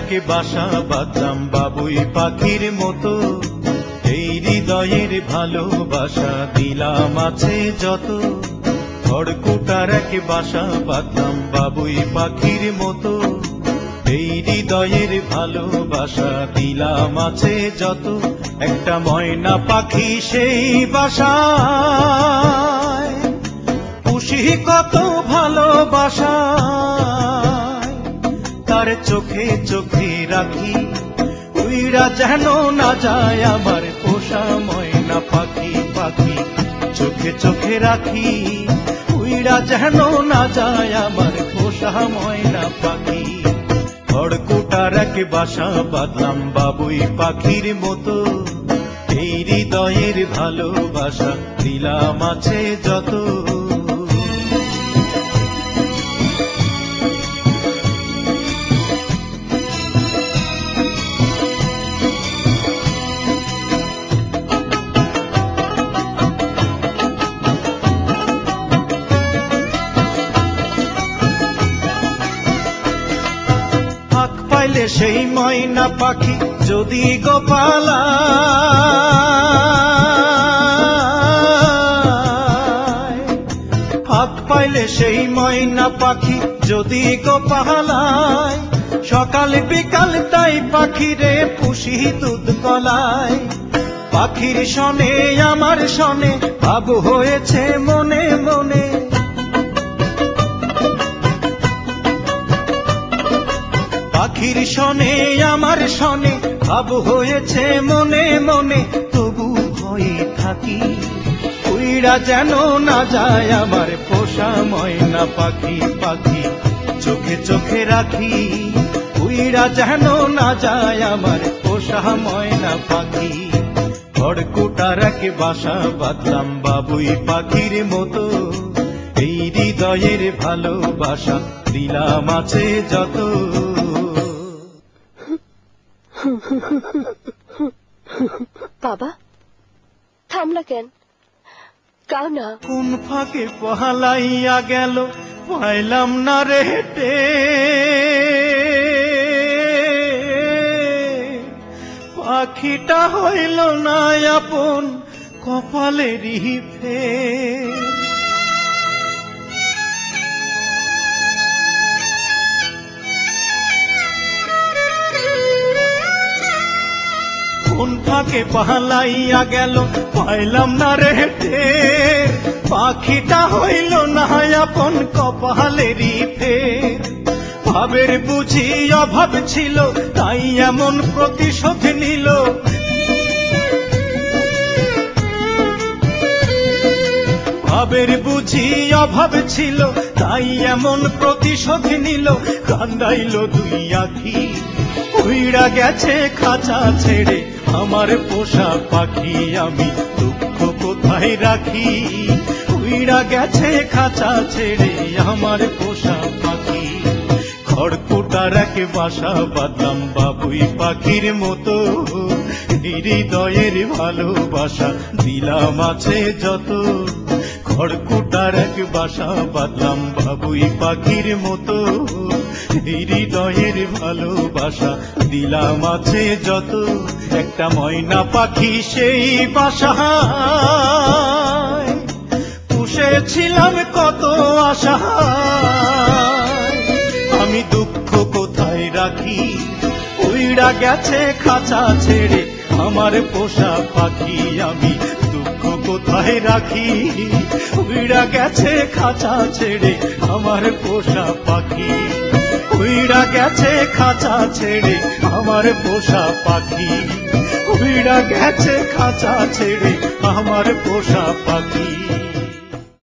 রাখে বাসা বাঁধলাম বাবুই পাখির মতো, এই হৃদয়ের ভালোবাসা দিলাম আছে যত। খড়কুটা রাখে বাসা বাঁধলাম বাবুই পাখির মতো, এই হৃদয়ের ভালোবাসা দিলাম আছে যত। একটা ময়না পাখি সেই বাসায় পুষি কত ভালোবাসা, তার চোখে চোখে রাখি উইরা যেন না যায় আমার পোষা ময়না পাখি। পাখি চোখে চোখে রাখি উইরা যেন না যায় আমার পোষা ময়না পাখি। খড়কুটা রাখে বাসা বাঁধলাম বাবুই পাখির মতো, এই হৃদয়ের ভালোবাসা দিলাম আছে যত। পাইলে সেই ময়না পাখি যদি গোপালা, হাত পাইলে সেই ময়না পাখি যদি গোপালায়, সকাল বিকাল তাই পাখিরে পুষি দুধ কলায়। পাখির শনে আমার শনে ভাব হয়েছে মনে মনে, পাখির শনে আমার শনে ভাব হয়েছে মনে মনে। তবু ভয়ে থাকি উইরা যেন না যায় আমার পোষা ময়না পাখি। পাখি চোখে চোখে রাখি উইরা যেন না যায় আমার পোষা ময়না পাখি। খড়কুটা রাখে বাসা বাঁধলাম বাবুই পাখির মতো, এই হৃদয়ের ভালোবাসা দিলাম আছে যত। বাবা থামলা কেন? কাও না। কোন ফাঁকে পহালাইয়া গেল পাইলাম না রে হেঁটে, পাখিটা হইল না আপন কপালেরই ফের। কোন ফাঁকে পালাইয়া গেল পাইলাম না রে হেঁটে, পাখিটা হইল না আপন কপালেরই ফের। ভাবের বুঝি অভাব ছিল তাই এমন প্রতিশোধ নিল, ভাবের বুঝি অভাব ছিল তাই এমন প্রতিশোধ নিল। কান্দাইল দুই আখি উইরা গেছে খাঁচা ছেড়ে আমার পোষা পাখি, আমি দুঃখ কোথায় রাখি। উইরা গেছে খাঁচা ছেড়ে আমার পোষা পাখি। খড়কুটা রাখে বাসা বাঁধলাম বাবুই পাখির মতো, হৃদয়ের ভালোবাসা দিলাম আছে যত। খড়কুটা রাখে বাসা বাঁধলাম বাবুই পাখির মতো, হৃদয়ের ভালোবাসা দিলাম আছে যত। একটা ময়না পাখি সেই বাসায় পুষেছিলাম কত আশা, আমি দুঃখ কোথায় রাখি উইরা গেছে খাঁচা ছেড়ে আমার পোষা পাখি। আমি দুঃখ কোথায় রাখি উইরা গেছে খাঁচা ছেড়ে আমার পোষা পাখি। উইরা গেছে খাঁচা ছেড়ে আমার পোষা পাখি, উইরা গেছে খাঁচা ছেড়ে আমার পোষা পাখি।